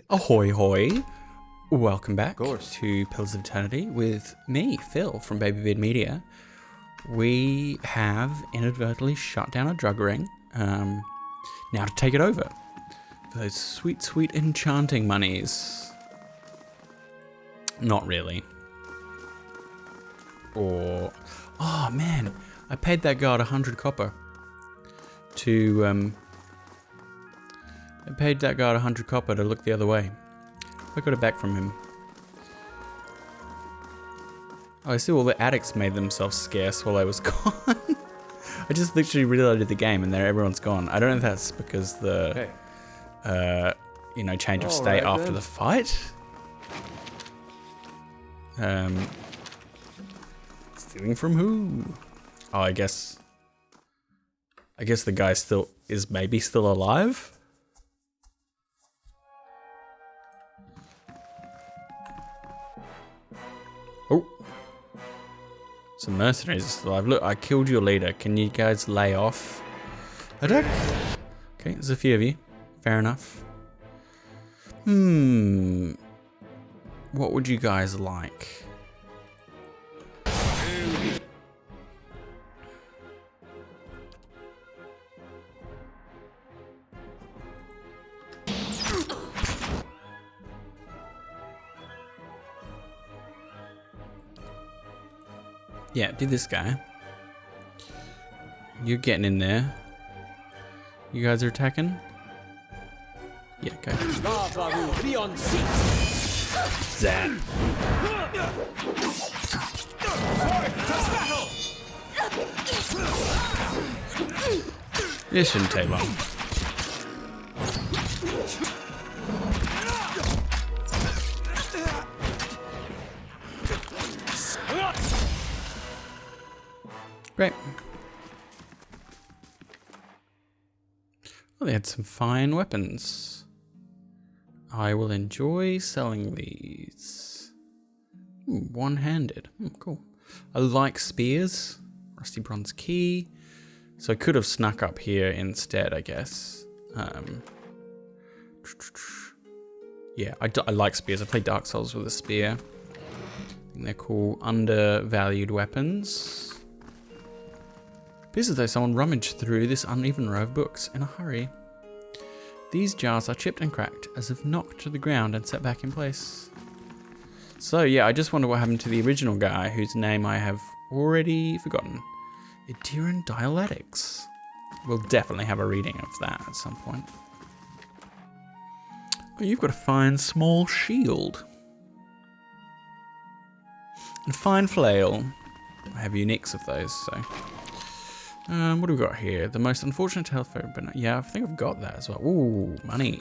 Ahoy hoy. Welcome back to Pillars of Eternity with me, Phil, from Babybeard Media. We have inadvertently shut down a drug ring. Now to take it over. For those sweet, sweet enchanting monies. Not really. Or... Oh, man. I paid that guard 100 copper. I paid that guard 100 copper to look the other way. I got it back from him. Oh, I see all the addicts made themselves scarce while I was gone. I just literally reloaded the game and there everyone's gone. I don't know if that's because the, change of state after the fight. Stealing from who? Oh, I guess the guy is maybe still alive. Oh. Some mercenaries are still alive. Look, I killed your leader. Can you guys lay off? Attack! Okay, there's a few of you. Fair enough. What would you guys like? Yeah, do this guy. You're getting in there. You guys are attacking? Yeah, go. Zap. This shouldn't take long. Great. Well, they had some fine weapons. I will enjoy selling these. One-handed. Cool. I like spears. Rusty bronze key. So I could have snuck up here instead, I guess. Yeah, I like spears. I play Dark Souls with a spear. I think they're cool. Undervalued weapons. Appears as though someone rummaged through this uneven row of books in a hurry. These jars are chipped and cracked, as if knocked to the ground and set back in place. So yeah, I just wonder what happened to the original guy, whose name I have already forgotten. Idiran Dialectics. We'll definitely have a reading of that at some point. Oh, you've got a fine small shield. And a fine flail. I have uniques of those, so... what do we got here? The most unfortunate telephone, but yeah, I think I've got that as well. Ooh, money.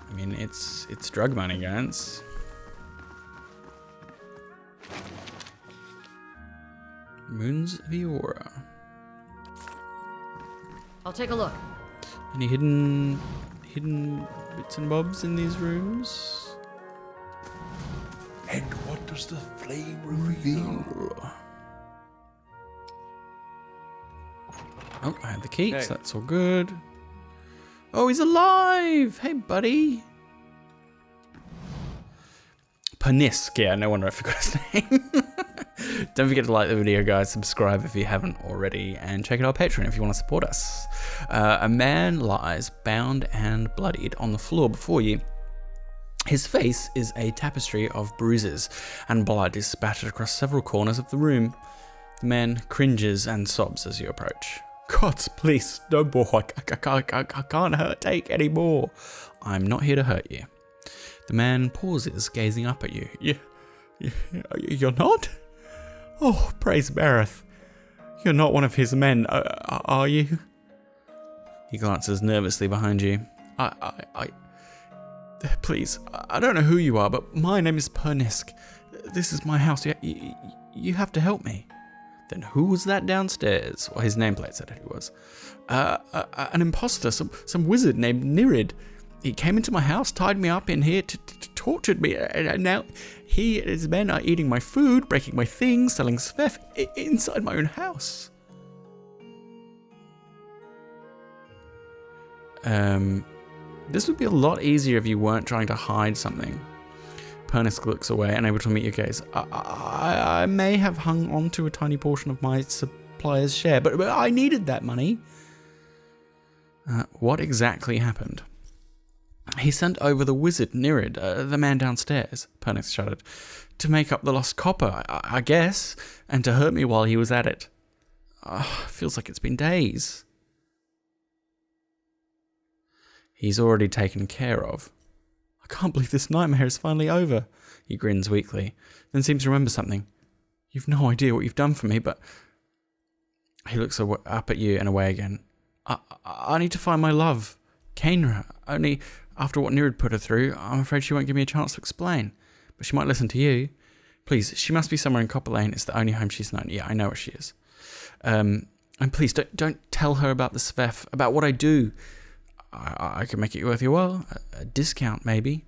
I mean, it's drug money, guys. Moons of Eora. I'll take a look. Any hidden bits and bobs in these rooms? And what does the flame reveal? Oh, I had the key, so that's all good. Oh, he's alive! Hey, buddy. Panisk. Yeah, no wonder I forgot his name. Don't forget to like the video, guys. Subscribe if you haven't already. And check out our Patreon if you want to support us. A man lies bound and bloodied on the floor before you. His face is a tapestry of bruises, and blood is spattered across several corners of the room. The man cringes and sobs as you approach. Gods, please, no more. I can't take any more. I'm not here to hurt you. The man pauses, gazing up at you. You're not? Oh, praise Bareth. You're not one of his men, are you? He glances nervously behind you. Please, I don't know who you are, but my name is Pernisk. This is my house. You have to help me. Then who was that downstairs? Well, his nameplate said who it was. An imposter, some wizard named Nirid. He came into my house, tied me up in here, tortured me, and now he and his men are eating my food, breaking my things, selling svef inside my own house. This would be a lot easier if you weren't trying to hide something. Pernisk looks away, unable to meet your gaze. I may have hung on to a tiny portion of my supplier's share, but I needed that money. What exactly happened? He sent over the wizard, Nirid, the man downstairs, Pernisk shuddered, to make up the lost copper, I guess, and to hurt me while he was at it. Feels like it's been days. He's already taken care of. I can't believe this nightmare is finally over. He grins weakly, then seems to remember something. You've no idea what you've done for me, but... He looks up at you and away again. I need to find my love, Kainra. Only after what Nirid put her through, I'm afraid she won't give me a chance to explain. But she might listen to you. Please, she must be somewhere in Copper Lane. It's the only home she's known. Yeah, I know where she is. And please, don't tell her about the Svef, about what I do. I can make it worth your while. A discount, maybe.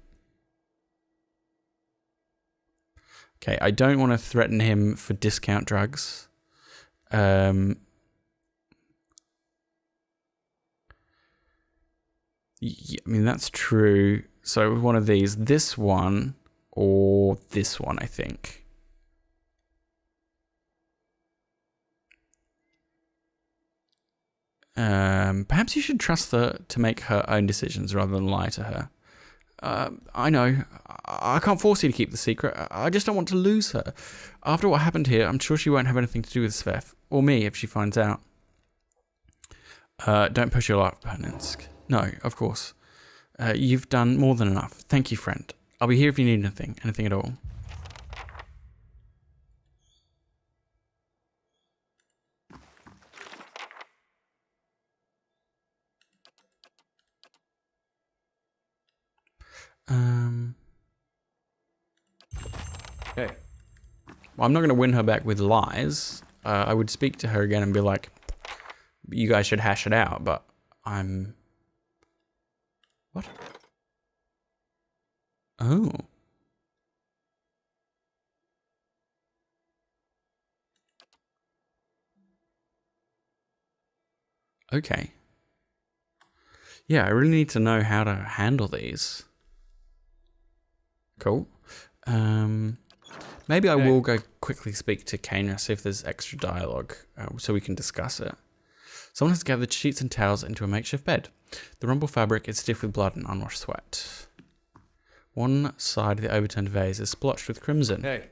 Okay, I don't want to threaten him for discount drugs. Yeah, I mean, that's true. So one of these, this one or this one, I think. Perhaps you should trust her to make her own decisions rather than lie to her. I know. I can't force you to keep the secret. I just don't want to lose her. After what happened here, I'm sure she won't have anything to do with Svef. Or me, if she finds out. Don't push your luck, Pernisk. No, of course. You've done more than enough. Thank you, friend. I'll be here if you need anything at all. Okay. Well, I'm not going to win her back with lies. I would speak to her again and be like, you guys should hash it out, but I'm... What? Oh. Okay. Yeah, I really need to know how to handle these. Cool. Maybe I will go quickly speak to Kainra, see if there's extra dialogue, so we can discuss it. Someone has gathered sheets and towels into a makeshift bed. The rumpled fabric is stiff with blood and unwashed sweat. One side of the overturned vase is splotched with crimson. Hey.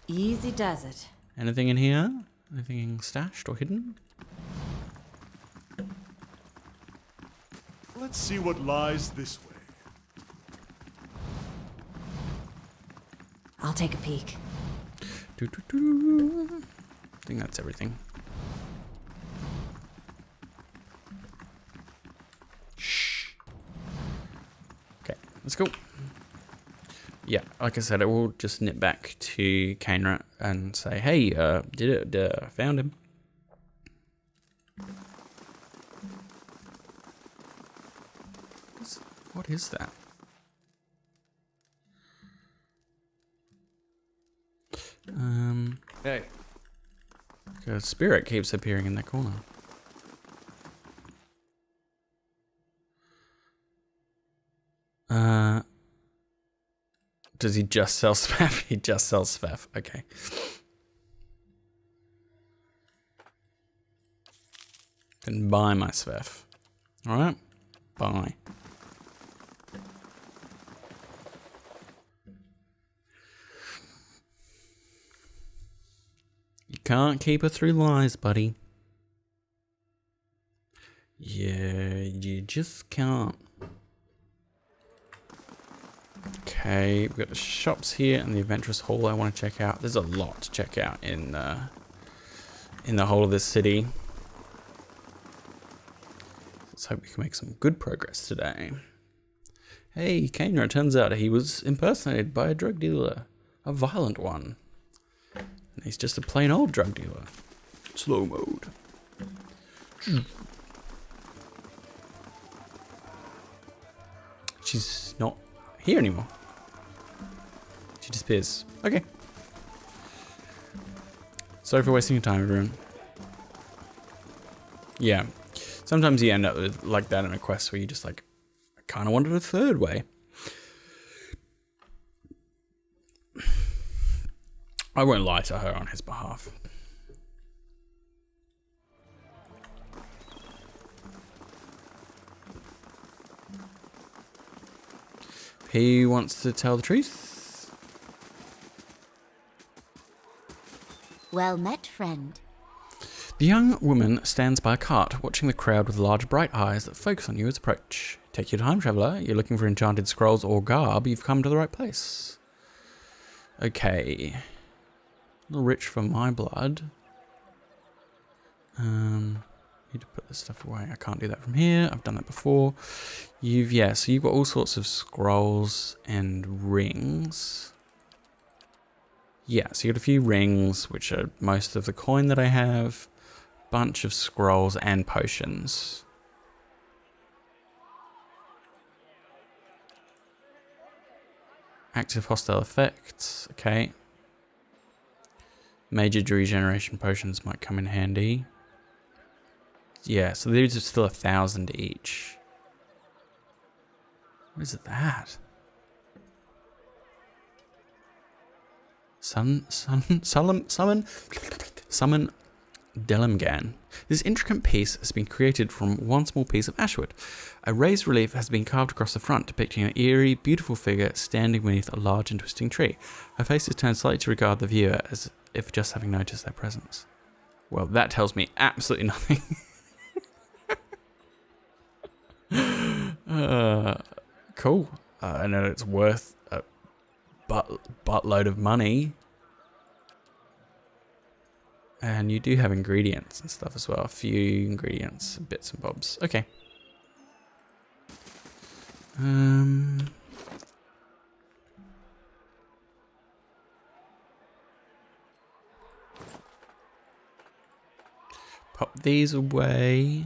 Easy does it. Anything in here? Anything stashed or hidden? Let's see what lies this way. I'll take a peek. I think that's everything. Shh. Okay, let's go. Yeah, like I said, I will just nip back to Kainra and say, hey, did it, found him. What is that? Hey. A spirit keeps appearing in the corner. Does he just sell Svef? He just sells Svef. Okay. Can buy my Svef. Alright. Buy. You can't keep her through lies, buddy. Yeah, you just can't. Okay, we've got the shops here and the adventurous hall I want to check out. There's a lot to check out in the whole of this city. Let's hope we can make some good progress today. Hey, Kainra, it turns out he was impersonated by a drug dealer. A violent one. And he's just a plain old drug dealer. Slow mode. She's not here anymore. She disappears. Okay. Sorry for wasting your time, everyone. Yeah. Sometimes you end up with like that in a quest where you just like, I kind of wanted a third way. I won't lie to her on his behalf. He wants to tell the truth. Well met, friend. The young woman stands by a cart, watching the crowd with large bright eyes that focus on you as approach. Take your time, traveller. You're looking for enchanted scrolls or garb. You've come to the right place. Okay. A little rich for my blood. Need to put this stuff away. I can't do that from here. I've done that before. So you've got all sorts of scrolls and rings. Yeah, so you got a few rings, which are most of the coin that I have. Bunch of scrolls and potions. Active hostile effects. Okay. Major regeneration potions might come in handy. Yeah, so these are still 1,000 each. What is that? Summon Delimgan. This intricate piece has been created from one small piece of ashwood. A raised relief has been carved across the front, depicting an eerie, beautiful figure standing beneath a large and twisting tree. Her face is turned slightly to regard the viewer, as if just having noticed their presence. Well, that tells me absolutely nothing. Cool. I know it's worth a buttload of money. And you do have ingredients and stuff as well. A few ingredients, bits and bobs. Okay. Pop these away.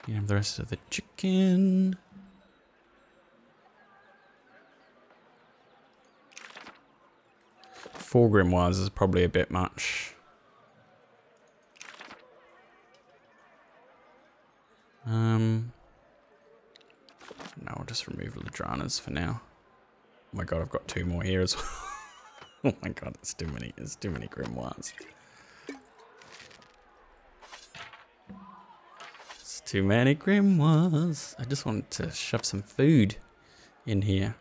You have the rest of the chicken. 4 grimoires is probably a bit much. No, I'll just remove Ladranas for now. Oh my god, I've got 2 more here as well. Oh my god, it's too many grimoires. It's too many grimoires. I just wanted to shove some food in here.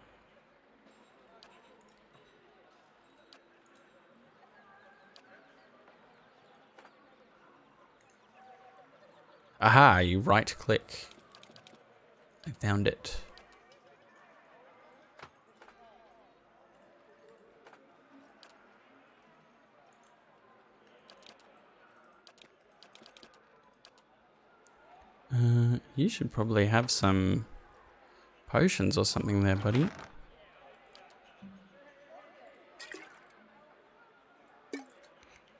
Aha, you right click. I found it. You should probably have some potions or something there, buddy. Do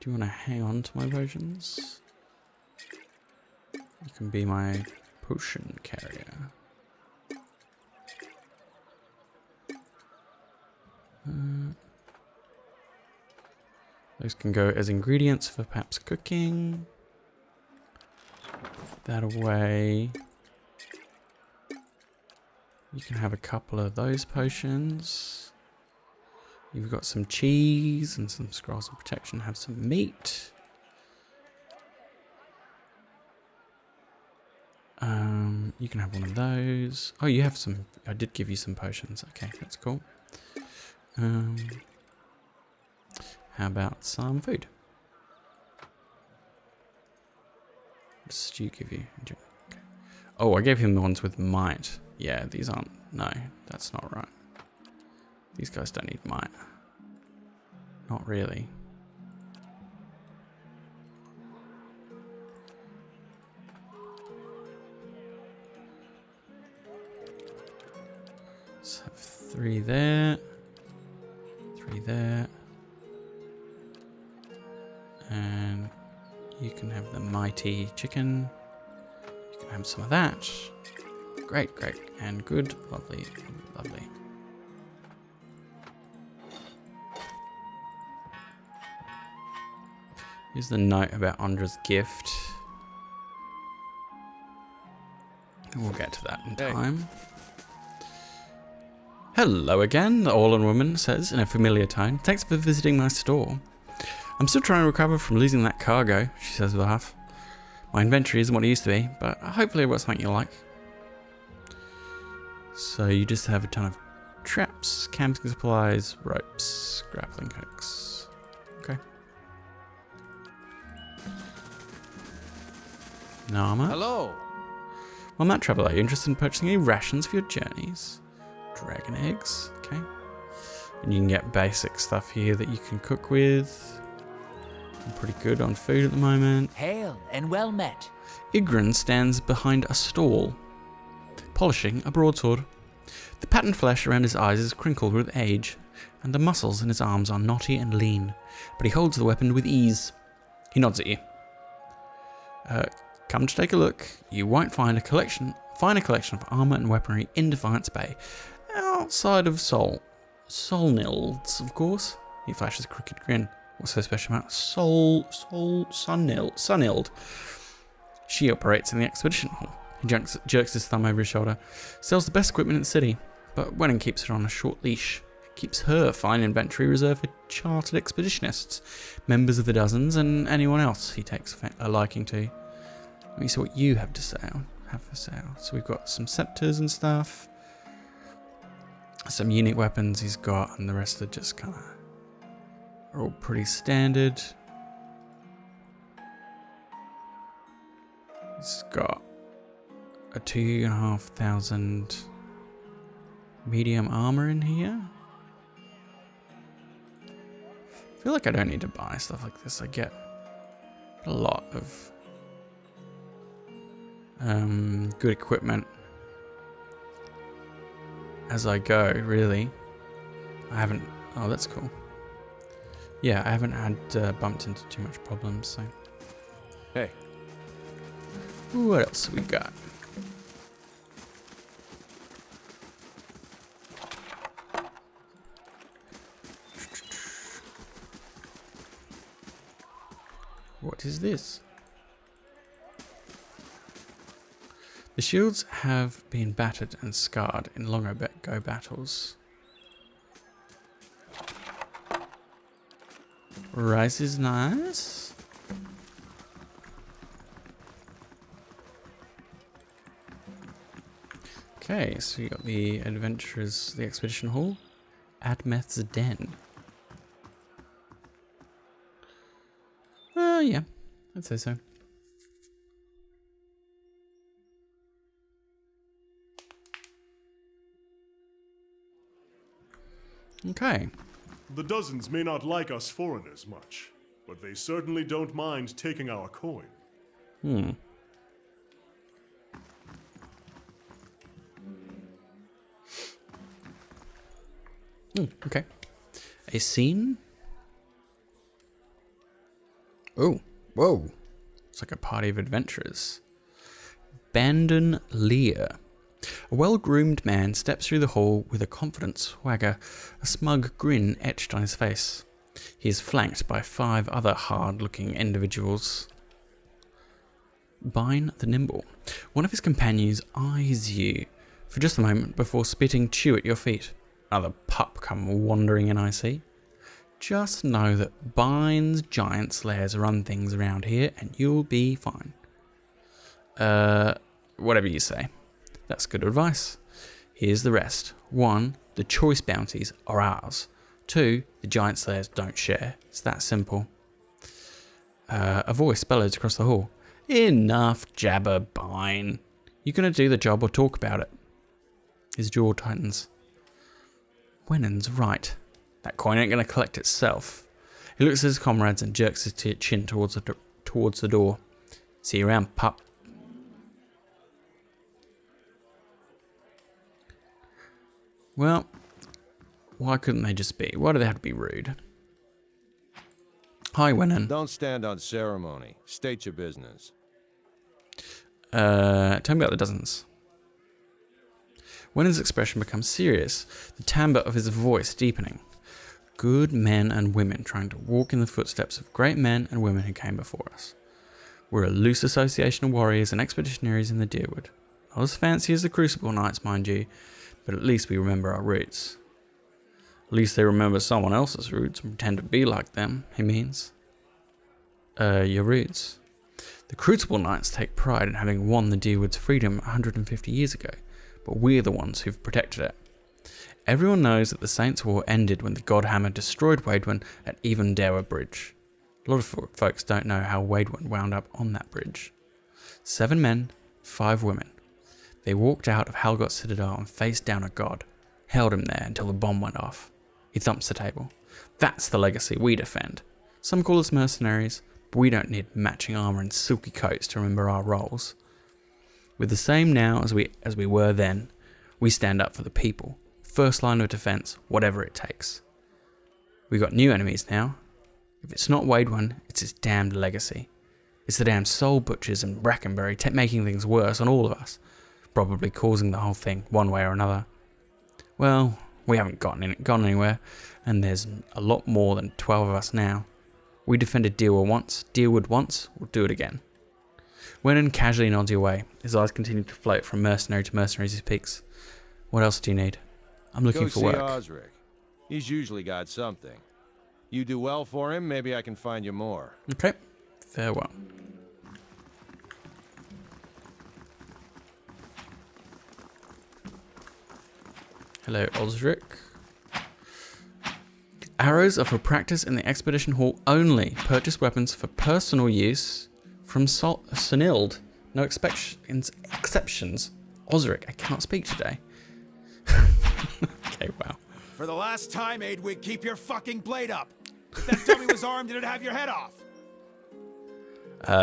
you want to hang on to my potions? You can be my potion carrier. Those can go as ingredients for perhaps cooking. Put that away. You can have a couple of those potions. You've got some cheese and some scrolls of protection. Have some meat. You can have one of those. Oh, you have some. I did give you some potions. Okay, that's cool. How about some food? What does stew give you? Okay. Oh, I gave him the ones with might. Yeah, these aren't. No, that's not right. These guys don't need might. Not really. Let's have 3 there. 3 there. And you can have the mighty chicken. You can have some of that. Great, great. And good. Lovely, lovely. Here's the note about Andra's gift. We'll get to that in time. Hello again, the Orlan woman says in a familiar tone. Thanks for visiting my store. I'm still trying to recover from losing that cargo, she says with a laugh. My inventory isn't what it used to be, but hopefully I've got something you like. So you just have a ton of traps, camping supplies, ropes, grappling hooks. Okay. No armor. Hello. Well, Matt Traveller, are you interested in purchasing any rations for your journeys? Dragon eggs, okay. And you can get basic stuff here that you can cook with. I'm pretty good on food at the moment. Hail and well met. Igran stands behind a stall, polishing a broadsword. The patterned flesh around his eyes is crinkled with age, and the muscles in his arms are knotty and lean, but he holds the weapon with ease. He nods at you. Come to take a look. You won't find a collection of armor and weaponry in Defiance Bay, outside of Solnil's, of course. He flashes a crooked grin. What's so special about Sunnild? She operates in the expedition hall. He jerks his thumb over his shoulder. Sells the best equipment in the city, but Wennon keeps her on a short leash. Keeps her fine inventory reserved for chartered expeditionists, members of the dozens, and anyone else he takes a liking to. Let me see what you have for sale. So we've got some scepters and stuff, some unique weapons he's got, and the rest are just kind of are all pretty standard. He's got a 2,500 medium armor in here. I feel like I don't need to buy stuff like this. I get a lot of good equipment as I go, really. I haven't... Oh, that's cool. Yeah, I haven't had bumped into too much problems, so... Hey. What else have we got? What is this? The shields have been battered and scarred in long ago battles. Rice is nice. Okay, so we got the adventurers, the expedition hall, Admeth's den. Yeah, I'd say so. Okay. The dozens may not like us foreigners much, but they certainly don't mind taking our coin. Okay. A scene? Oh, whoa. It's like a party of adventurers. Bandon Lear. A well-groomed man steps through the hall with a confident swagger, a smug grin etched on his face. He is flanked by 5 other hard-looking individuals. Bine the Nimble. One of his companions eyes you for just a moment before spitting chew at your feet. Another pup come wandering in, I see. Just know that Bine's giant slayers run things around here and you'll be fine. Whatever you say. That's good advice. Here's the rest. 1, the choice bounties are ours. 2, the giant slayers don't share. It's that simple. A voice bellows across the hall. Enough jabber, Bine. You gonna do the job or talk about it? His jaw tightens. Wennon's right. That coin ain't gonna collect itself. He looks at his comrades and jerks his chin towards the door. See you around, pup. Well, why couldn't they just be? Why do they have to be rude? Hi, Wennon. Don't stand on ceremony. State your business. Tell me about the dozens. Wennon's expression becomes serious, the timbre of his voice deepening. good men and women trying to walk in the footsteps of great men and women who came before us. We're a loose association of warriors and expeditionaries in the Deerwood. Not as fancy as the Crucible Knights, mind you, but at least we remember our roots. At least they remember someone else's roots and pretend to be like them, he means. Your roots. The Crucible Knights take pride in having won the Deerwood's freedom 150 years ago, but we're the ones who've protected it. Everyone knows that the Saints' War ended when the Godhammer destroyed Waidwen at Evendower Bridge. A lot of folks don't know how Waidwen wound up on that bridge. 7 men, 5 women. They walked out of Halgot Citadel and faced down a god, held him there until the bomb went off. He thumps the table. That's the legacy we defend. Some call us mercenaries, but we don't need matching armour and silky coats to remember our roles. We're the same now as we were then. We stand up for the people. First line of defence, whatever it takes. We got new enemies now. If it's not Waidwen, it's his damned legacy. It's the damn soul butchers and Brackenbury making things worse on all of us, probably causing the whole thing one way or another. Well, we haven't gone anywhere, and there's a lot more than 12 of us now. We defended Deerwood once, we'll do it again. Wenan casually nods your way. His eyes continue to float from mercenary to mercenary as he speaks. What else do you need? I'm looking for work. Go see Osric. He's usually got something. You do well for him, maybe I can find you more. Okay, farewell. Hello, Osric. Arrows are for practice in the Expedition Hall only. Purchase weapons for personal use from Sunild. No exceptions. Osric, I cannot speak today. Okay, wow. For the last time, Aidwig, keep your fucking blade up. If that dummy was armed, it'd have your head off.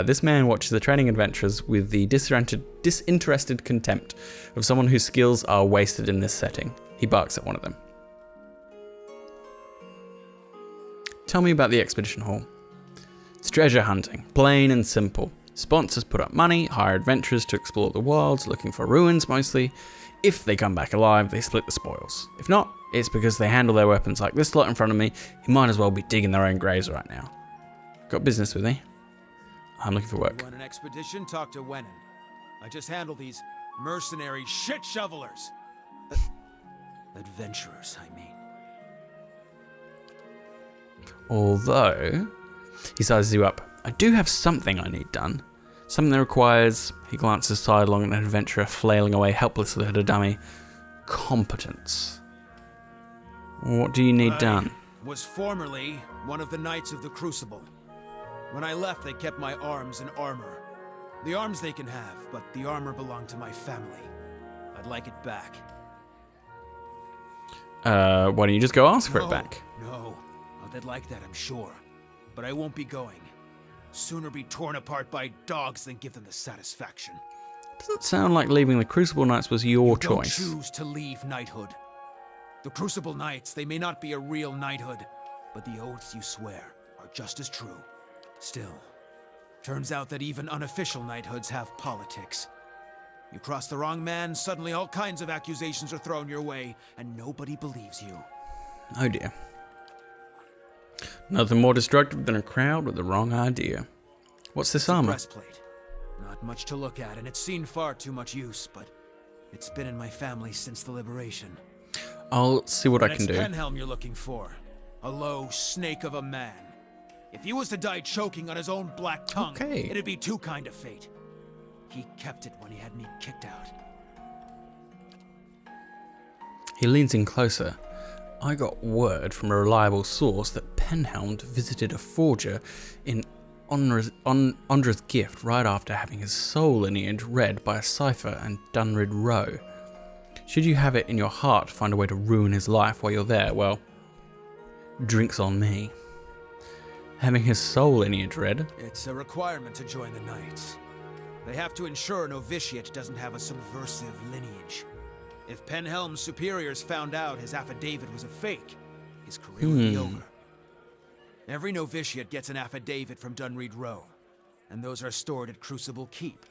This man watches the training adventures with the disinterested contempt of someone whose skills are wasted in this setting. He barks at one of them. Tell me about the Expedition Hall. It's treasure hunting, plain and simple. Sponsors put up money, hire adventurers to explore the wilds, looking for ruins mostly. If they come back alive, they split the spoils. If not, it's because they handle their weapons like this lot in front of me, who might as well be digging their own graves right now. Got business with me? I'm looking for work. You want an expedition? Talk to Wenan. I just handle these mercenary shit shovelers. Adventurers, I mean. Although, he sizes you up. I do have something I need done. Something that requires, he glances sidelong at an adventurer flailing away helplessly at a dummy, competence. What do you need done? I was formerly one of the Knights of the Crucible. When I left, they kept my arms and armor. The arms they can have, but the armor belonged to my family. I'd like it back. Why don't you just go ask for it back? No. Oh, they'd like that, I'm sure. But I won't be going. Sooner be torn apart by dogs than give them the satisfaction. Doesn't sound like leaving the Crucible Knights was your choice. Don't choose to leave knighthood. The Crucible Knights, they may not be a real knighthood, but the oaths you swear are just as true. Still, turns out that even unofficial knighthoods have politics. You cross the wrong man, suddenly all kinds of accusations are thrown your way, and nobody believes you. Oh dear. Nothing more destructive than a crowd with the wrong idea. What's this armor? Breastplate. Not much to look at, and it's seen far too much use, but it's been in my family since the liberation. I'll see what I can do. It's Penhelm you're looking for. A low snake of a man. If he was to die choking on his own black tongue, it'd be too kind a fate. He kept it when he had me kicked out. He leans in closer. I got word from a reliable source that Penhelm visited a forger in Ondra's gift right after having his soul lineage read by a cipher in Dunrid Row. Should you have it in your heart to find a way to ruin his life while you're there, well, drinks on me. Having his soul lineage read? It's a requirement to join the Knights. They have to ensure a novitiate doesn't have a subversive lineage. If Penhelm's superiors found out his affidavit was a fake, his career would be over. Every novitiate gets an affidavit from Dunreed Row, and those are stored at Crucible Keep.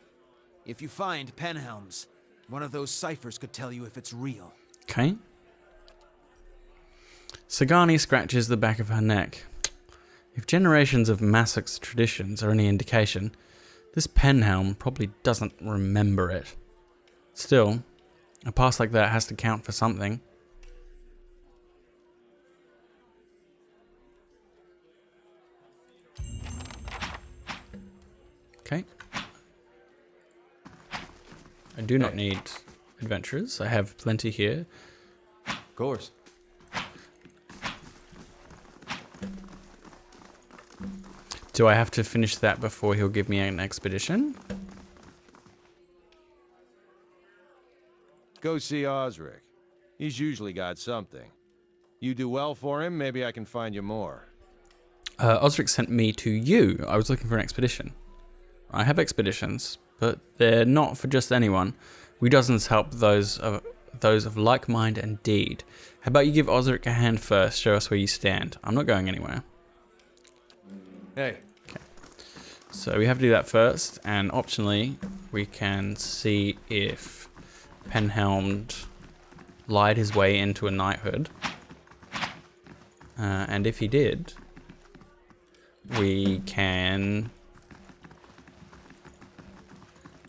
If you find Penhelm's, one of those ciphers could tell you if it's real. Okay. Sagani scratches the back of her neck. If generations of Masok's traditions are any indication, this penhelm probably doesn't remember it. Still, a past like that has to count for something. Okay. I do not need adventurers. I have plenty here. Of course. Do I have to finish that before he'll give me an expedition? Go see Osric. He's usually got something. You do well for him, maybe I can find you more. Osric sent me to you. I was looking for an expedition. I have expeditions, but they're not for just anyone. We dozens help those of like mind and deed. How about you give Osric a hand first, show us where you stand. I'm not going anywhere. Hey. Okay. So we have to do that first, and optionally, we can see if Penhelmed lied his way into a knighthood. And if he did, we can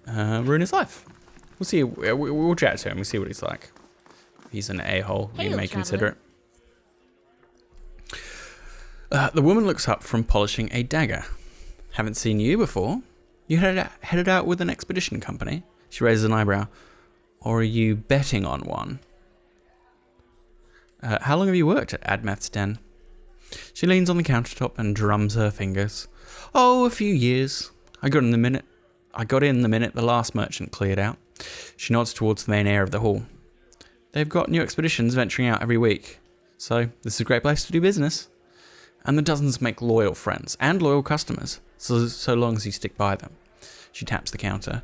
ruin his life. We'll see. We'll chat to him. We'll see what he's like. If he's an a-hole, you Hail, may consider traveler. it. The woman looks up from polishing a dagger. Haven't seen you before. You headed out with an expedition company? She raises an eyebrow. Or are you betting on one? How long have you worked at Admeth's den? She leans on the countertop and drums her fingers. Oh, a few years. I got in the minute the last merchant cleared out. She nods towards the main area of the hall. They've got new expeditions venturing out every week. So, this is a great place to do business. And the dozens make loyal friends and loyal customers, so long as you stick by them. She taps the counter.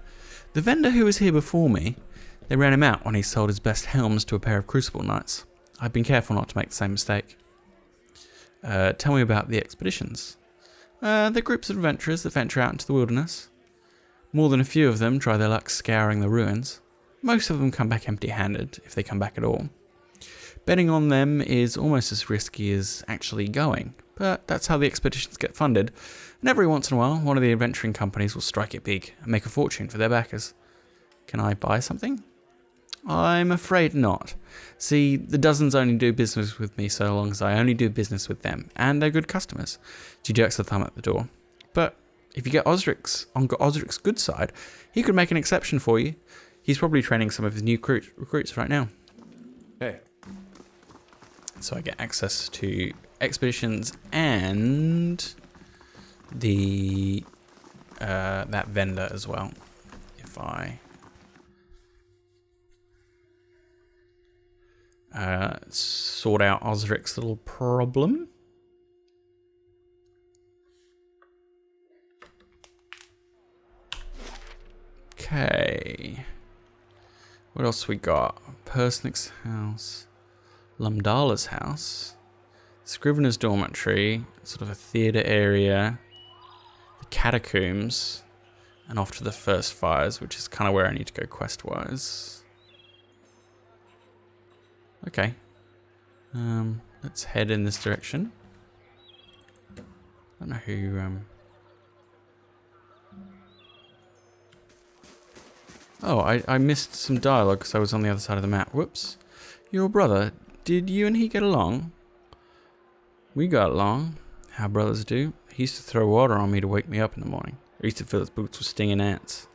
The vendor who was here before me, they ran him out when he sold his best helms to a pair of Crucible Knights. I've been careful not to make the same mistake. Tell me about the expeditions. They're groups of adventurers that venture out into the wilderness. More than a few of them try their luck scouring the ruins. Most of them come back empty-handed, if they come back at all. Betting on them is almost as risky as actually going, but that's how the expeditions get funded, and every once in a while, one of the adventuring companies will strike it big and make a fortune for their backers. Can I buy something? I'm afraid not. See, the dozens only do business with me so long as I only do business with them, and they're good customers. She jerks her thumb at the door. But if you get Osric's good side, he could make an exception for you. He's probably training some of his new recruits right now. Hey. So I get access to expeditions and the that vendor as well. If I sort out Osric's little problem. Okay. What else we got? Persnick's house. Lumdala's house. Scrivener's dormitory. Sort of a theatre area. The catacombs. And off to the first fires, which is kind of where I need to go quest-wise. Okay. Let's head in this direction. I don't know who... Oh, I missed some dialogue because I was on the other side of the map. Whoops. Your brother, did you and he get along? We got along. How brothers do. He used to throw water on me to wake me up in the morning. I used to fill his boots with stinging ants.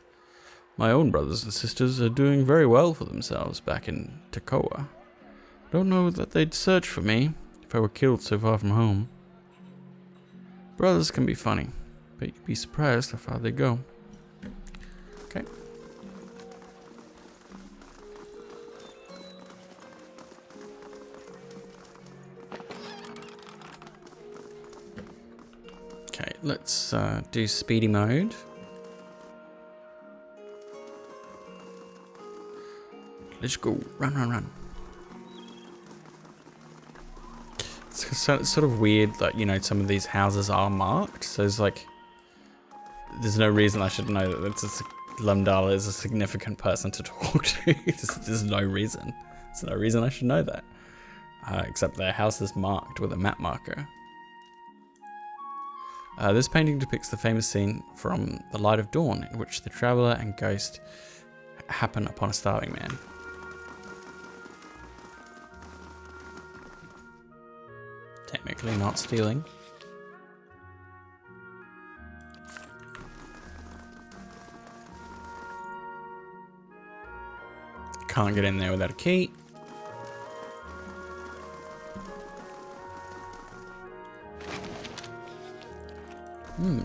My own brothers and sisters are doing very well for themselves back in Takoa. Don't know that they'd search for me if I were killed so far from home. Brothers can be funny, but you'd be surprised how far they go. Okay. Okay, let's do speedy mode. Let's go. Run, run, run. It's sort of weird that, you know, some of these houses are marked. So it's like, there's no reason I should know that Lumdala is a significant person to talk to. There's no reason. There's no reason I should know that. except their house is marked with a map marker. This painting depicts the famous scene from The Light of Dawn, in which the traveler and ghost happen upon a starving man. Technically not stealing. Can't get in there without a key.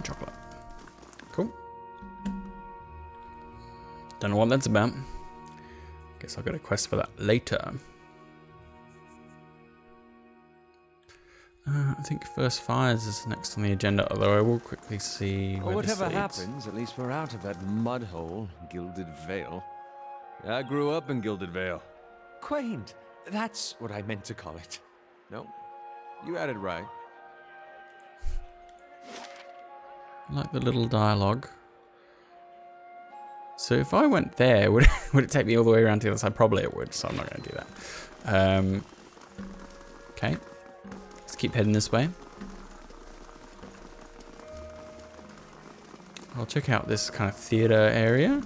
Chocolate. Cool. Don't know what that's about. Guess I'll get a quest for that later. I think First Fires is next on the agenda, although I will quickly see where Whatever this leads. happens, at least we're out of that mud hole, Gilded Vale. I grew up in Gilded Vale. Quaint. That's what I meant to call it. No, you had it right. I like the little dialogue. So if I went there, would it take me all the way around to the other side? Probably it would, so I'm not going to do that. Okay. Let's keep heading this way. I'll check out this kind of theater area.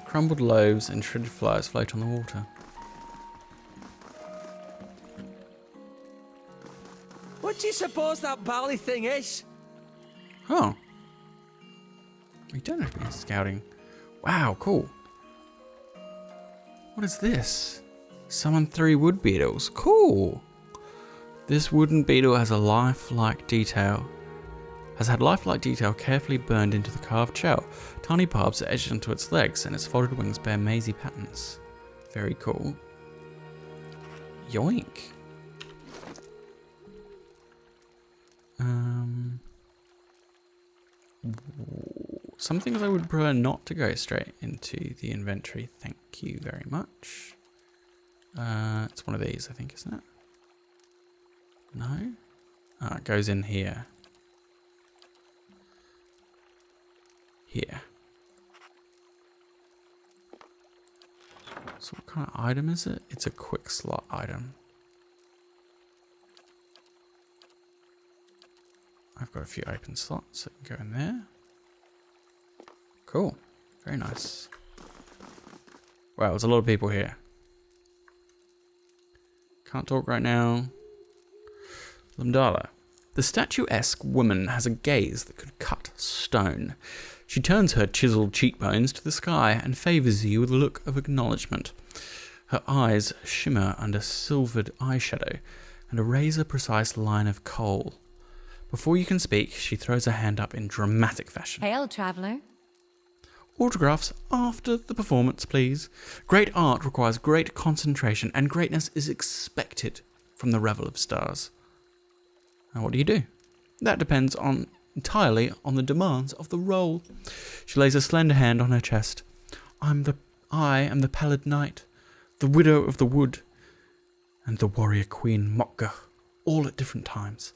Crumbled loaves and shredded flies float on the water. What do you suppose that bally thing is? Oh. We don't have to be scouting. Wow, cool. What is this? Summon 3 wood beetles. Cool. This wooden beetle has a lifelike detail. Has had lifelike detail carefully burned into the carved shell. Tiny barbs are etched onto its legs, and its folded wings bear mazy patterns. Very cool. Yoink. Some things I would prefer not to go straight into the inventory. Thank you very much. It's one of these, I think, isn't it? No? Ah, it goes in here. Here. So what kind of item is it? It's a quick slot item. I've got a few open slots that can go in there. Cool. Very nice. Wow, there's a lot of people here. Can't talk right now. Lamdala. The statuesque woman has a gaze that could cut stone. She turns her chiseled cheekbones to the sky and favors you with a look of acknowledgement. Her eyes shimmer under silvered eyeshadow and a razor-precise line of kohl. Before you can speak, she throws her hand up in dramatic fashion. Hail, traveler. Autographs after the performance, please. Great art requires great concentration, and greatness is expected from the Revel of Stars. Now, what do? That depends entirely on the demands of the role. She lays a slender hand on her chest. I am the pallid knight, the widow of the wood, and the warrior queen Mokka, all at different times.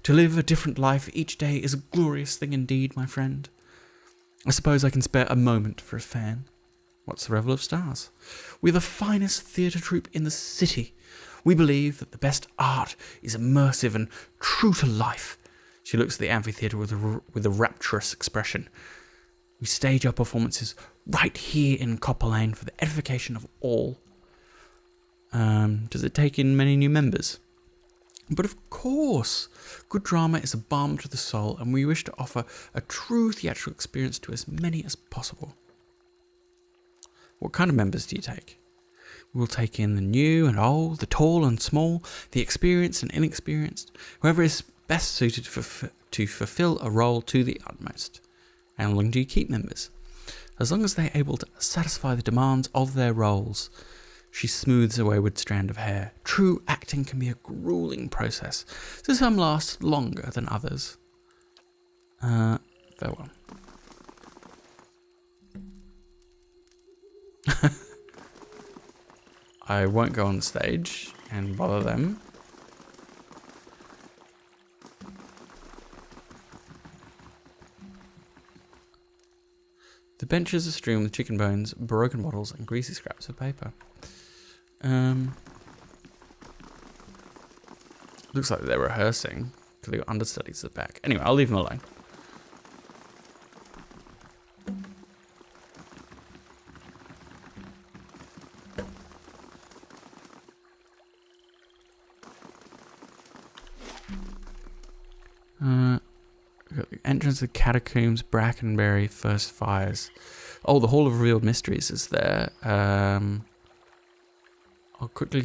To live a different life each day is a glorious thing indeed, my friend. I suppose I can spare a moment for a fan. What's the Revel of Stars? We're the finest theatre troupe in the city. We believe that the best art is immersive and true to life. She looks at the amphitheatre with a rapturous expression. We stage our performances right here in Copper Lane for the edification of all. Does it take in many new members? But of course, good drama is a balm to the soul, and we wish to offer a true theatrical experience to as many as possible. What kind of members do you take? We'll take in the new and old, the tall and small, the experienced and inexperienced, whoever is best suited to fulfill a role to the utmost. How long do you keep members? As long as they're able to satisfy the demands of their roles. She smooths a wayward strand of hair. True acting can be a grueling process, so some last longer than others. Farewell. I won't go on stage and bother them. The benches are strewn with chicken bones, broken bottles, and greasy scraps of paper. Looks like they're rehearsing, because they've got understudies at the back. Anyway, I'll leave them alone. We've got the entrance of the catacombs, Brackenberry, first fires. Oh, the Hall of Revealed Mysteries is there. I'll quickly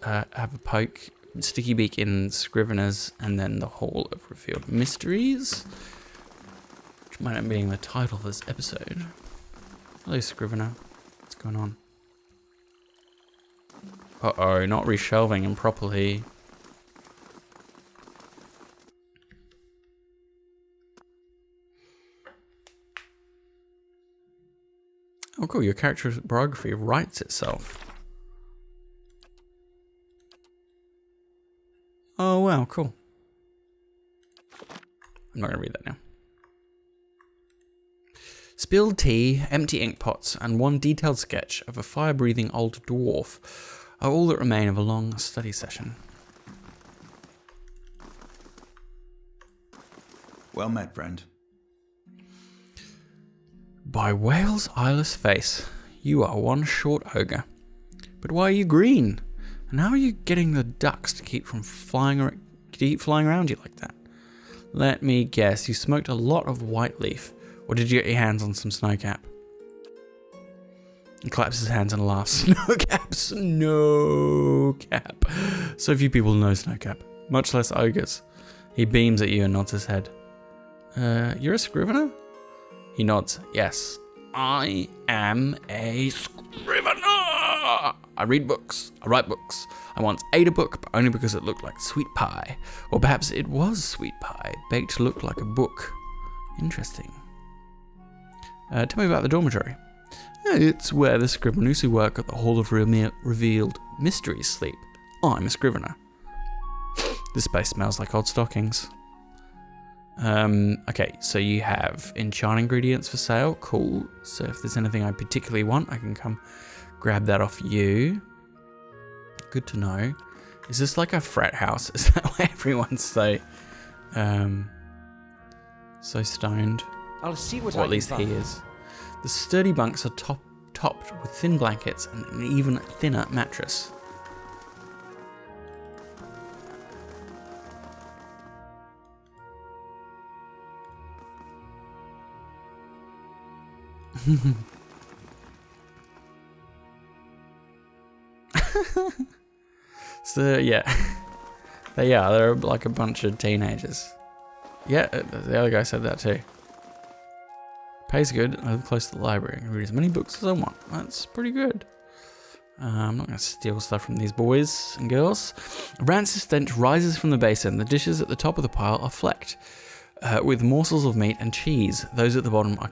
have a poke. Sticky Beak in Scrivener's, and then the Hall of Revealed Mysteries, which might end up being the title of this episode. Hello, Scrivener. What's going on? Uh-oh, not reshelving him properly. Oh, cool. Your character's biography writes itself. Oh, wow. Cool. I'm not going to read that now. Spilled tea, empty ink pots, and one detailed sketch of a fire-breathing old dwarf are all that remain of a long study session. Well met, friend. By Whale's eyeless face, you are one short ogre. But why are you green? And how are you getting the ducks to keep flying around you like that? Let me guess, you smoked a lot of white leaf, or did you get your hands on some snowcap? He claps his hands and laughs. Snowcap. So few people know snowcap, much less ogres. He beams at you and nods his head. You're a scrivener? He nods. Yes, I am a scrivener. I read books. I write books. I once ate a book, but only because it looked like sweet pie. Or perhaps it was sweet pie, baked to look like a book. Interesting. Tell me about the dormitory. It's where the scriveners who work at the Hall of Revealed Mysteries sleep. I'm a scrivener. This place smells like old stockings. Okay, so you have enchant ingredients for sale. Cool. So if there's anything I particularly want, I can come grab that off you. Good to know. Is this like a frat house? Is that why everyone's so stoned? I'll see what or at least he is. The sturdy bunks are topped with thin blankets and an even thinner mattress. So yeah, they're like a bunch of teenagers. Yeah, the other guy said that too. Pays good. I live close to the library. I can read as many books as I want. That's pretty good. I'm not going to steal stuff from these boys and girls. A rancid stench rises from the basin. The dishes at the top of the pile are flecked with morsels of meat and cheese. Those at the bottom are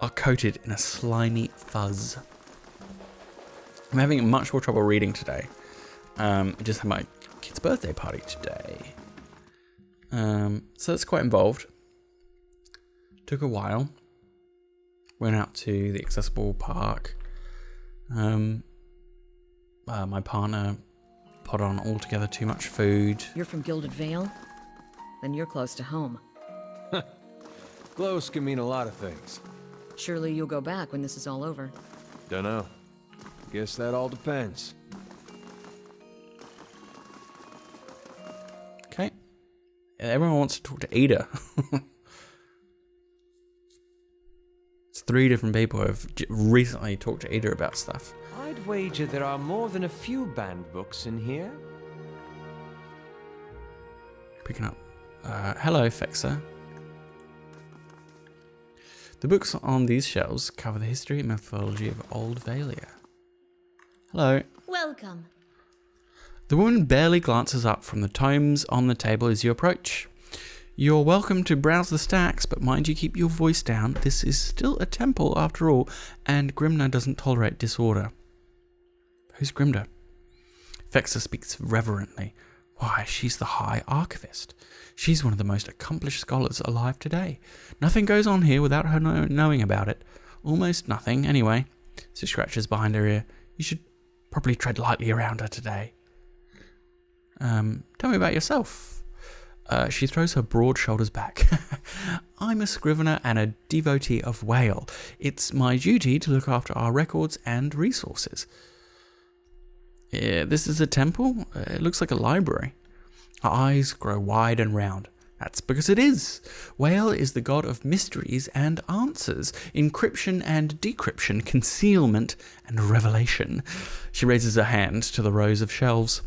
coated in a slimy fuzz. I'm having much more trouble reading today. I just had my kid's birthday party today. So that's quite involved. Took a while. Went out to the accessible park. My partner put on altogether too much food. You're from Gilded Vale? Then you're close to home. Close can mean a lot of things. Surely you'll go back when this is all over. Dunno. Guess that all depends. Okay. Everyone wants to talk to Ada. It's 3 different people who have recently talked to Ada about stuff. I'd wager there are more than a few banned books in here. Picking up. Hello, Fexa. The books on these shelves cover the history and mythology of Old Valia. Hello. Welcome. The woman barely glances up from the tomes on the table as you approach. You're welcome to browse the stacks, but mind you keep your voice down. This is still a temple after all, and Grimna doesn't tolerate disorder. Who's Grimda? Fexa speaks reverently. Why, she's the High Archivist. She's one of the most accomplished scholars alive today. Nothing goes on here without her knowing about it. Almost nothing, anyway. She scratches behind her ear. You should probably tread lightly around her today. Tell me about yourself. She throws her broad shoulders back. I'm a scrivener and a devotee of Whale. It's my duty to look after our records and resources. Yeah, this is a temple? It looks like a library. Her eyes grow wide and round. That's because it is. Whale is the god of mysteries and answers, encryption and decryption, concealment and revelation. She raises her hand to the rows of shelves.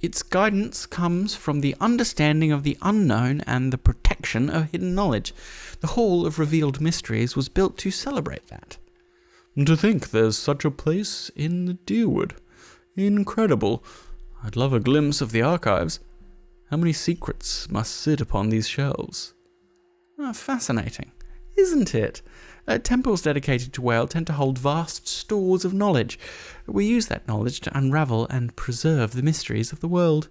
Its guidance comes from the understanding of the unknown and the protection of hidden knowledge. The Hall of Revealed Mysteries was built to celebrate that. To think there's such a place in the Deerwood. Incredible. I'd love a glimpse of the archives. How many secrets must sit upon these shelves? Fascinating, isn't it? Temples dedicated to Whale tend to hold vast stores of knowledge. We use that knowledge to unravel and preserve the mysteries of the world.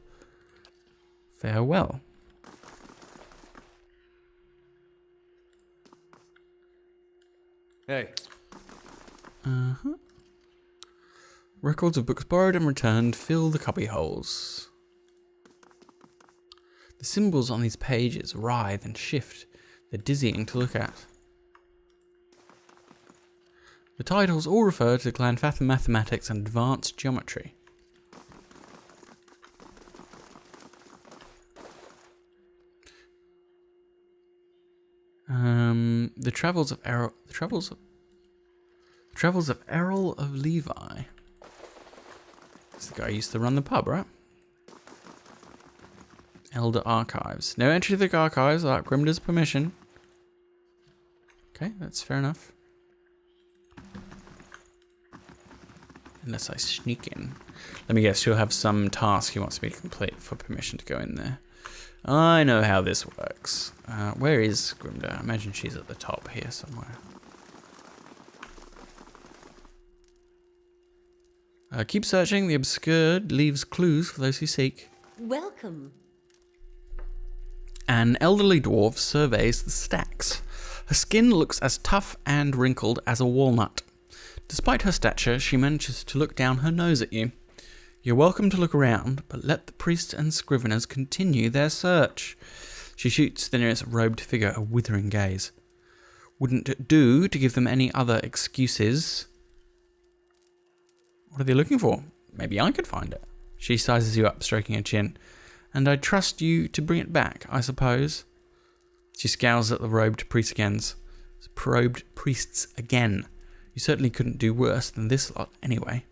Farewell. Hey. Records of books borrowed and returned fill the cubby holes. The symbols on these pages writhe and shift. They're dizzying to look at. The titles all refer to Clanfatha mathematics and advanced geometry. The Travels of Errol. The Travels of Errol of Levi. That's the guy who used to run the pub, right? Elder Archives. No entry to the archives without Grimdar's permission. Okay, that's fair enough. Unless I sneak in. Let me guess, she'll have some task he wants me to complete for permission to go in there. I know how this works. Where is Grimdar? I imagine she's at the top here somewhere. Keep searching. The obscured leaves clues for those who seek. Welcome. An elderly dwarf surveys the stacks. Her skin looks as tough and wrinkled as a walnut. Despite her stature, she manages to look down her nose at you. You're welcome to look around, but let the priests and scriveners continue their search. She shoots the nearest robed figure a withering gaze. Wouldn't it do to give them any other excuses? What are they looking for? Maybe I could find it. She sizes you up, stroking her chin. And I trust you to bring it back, I suppose. She scowls at the robed priests again. You certainly couldn't do worse than this lot anyway.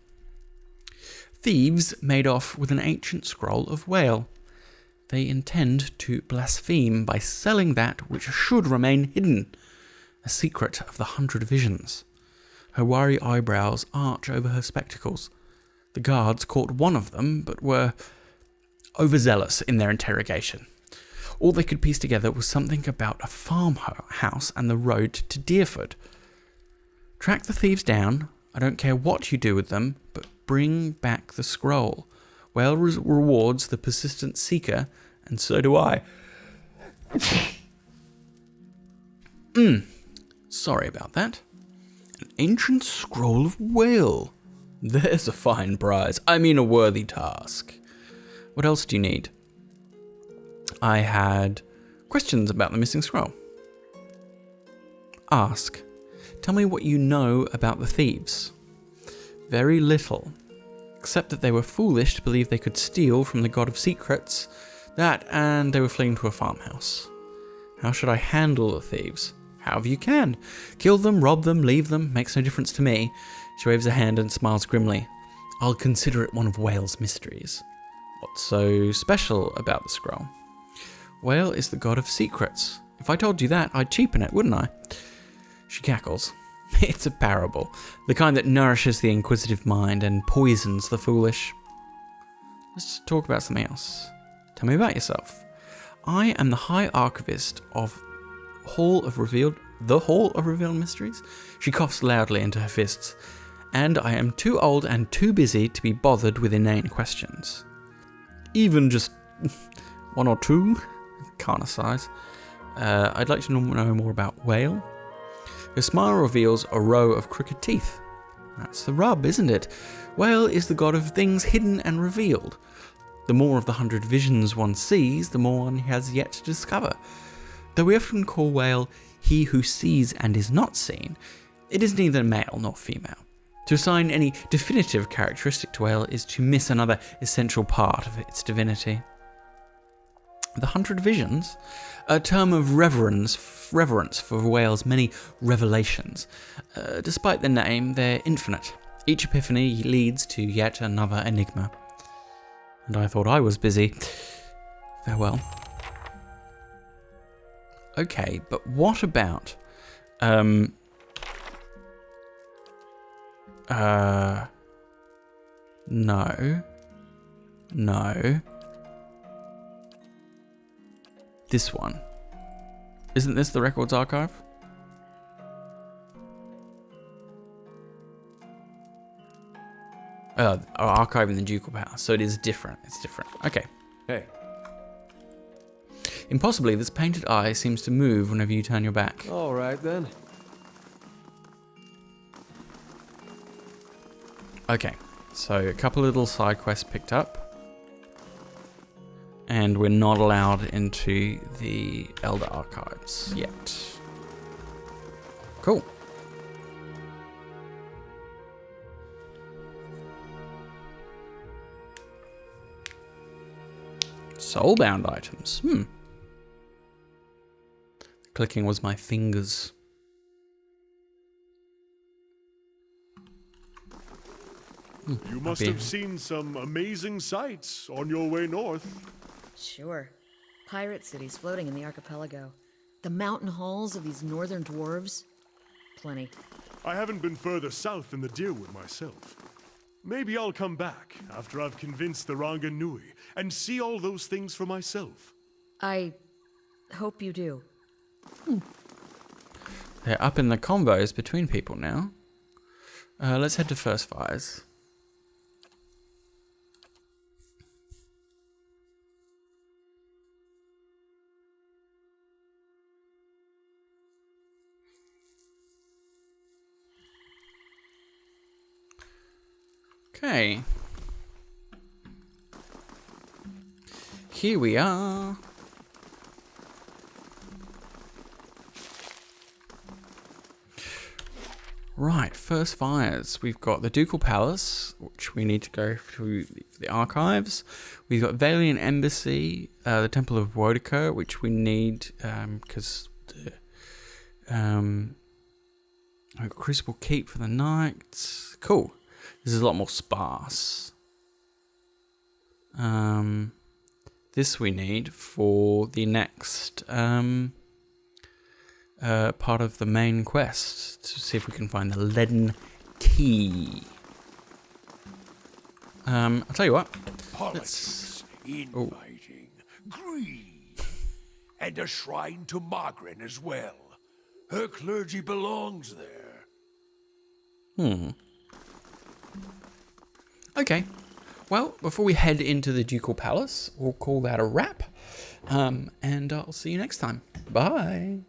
Thieves made off with an ancient scroll of Whale. They intend to blaspheme by selling that which should remain hidden. A secret of the 100 Visions. Her wiry eyebrows arch over her spectacles. The guards caught one of them, but were overzealous in their interrogation. All they could piece together was something about a farmhouse and the road to Deerford. Track the thieves down. I don't care what you do with them, but bring back the scroll. Whale rewards the persistent seeker, and so do I. Sorry about that. An ancient scroll of Whale. There's a fine prize. I mean a worthy task. What else do you need? I had questions about the missing scroll. Ask. Tell me what you know about the thieves. Very little, except that they were foolish to believe they could steal from the god of secrets, that and they were fleeing to a farmhouse. How should I handle the thieves? However you can. Kill them, rob them, leave them, makes no difference to me. She waves her hand and smiles grimly. I'll consider it one of Whale's mysteries. What's so special about the scroll? Whale is the god of secrets. If I told you that, I'd cheapen it, wouldn't I? She cackles. It's a parable, the kind that nourishes the inquisitive mind and poisons the foolish. Let's talk about something else. Tell me about yourself. I am the High Archivist of the Hall of Revealed Mysteries? She coughs loudly into her fists. And I am too old and too busy to be bothered with inane questions. Even just one or two, kind of size. I'd like to know more about Whale. Her smile reveals a row of crooked teeth. That's the rub, isn't it? Whale is the god of things hidden and revealed. The more of the 100 visions one sees, the more one has yet to discover. Though we often call Whale he who sees and is not seen, it is neither male nor female. To assign any definitive characteristic to Whale is to miss another essential part of its divinity. The 100 Visions, a term of reverence for Whale's many revelations. Despite the name, they're infinite. Each epiphany leads to yet another enigma. And I thought I was busy. Farewell. Okay, but what about... No. This one. Isn't this the Records Archive? Archive in the Ducal Palace, so it is different. It's different. Okay. Hey. Impossibly, this painted eye seems to move whenever you turn your back. All right, then. Okay, so a couple little side quests picked up. And we're not allowed into the Elder Archives yet. Cool. Soulbound items. Clicking was my fingers. You must have seen some amazing sights on your way north. Sure. Pirate cities floating in the archipelago. The mountain halls of these northern dwarves. Plenty. I haven't been further south than the Deerwood myself. Maybe I'll come back after I've convinced the Ranganui and see all those things for myself. I hope you do. They're up in the combos between people now. Let's head to First Fires. Okay. Here we are. Right, First Fires. We've got the Ducal Palace, which we need to go through the archives. We've got Valiant Embassy, the Temple of Woedica, which we need because we've got Crucible Keep for the night. Cool. This is a lot more sparse. This we need for the next part of the main quest to see if we can find the leaden key. I'll tell you what. Politics, infighting, greed, and a shrine to Margaret as well. Her clergy belongs there. Okay. Well, before we head into the Ducal Palace, we'll call that a wrap. And I'll see you next time. Bye.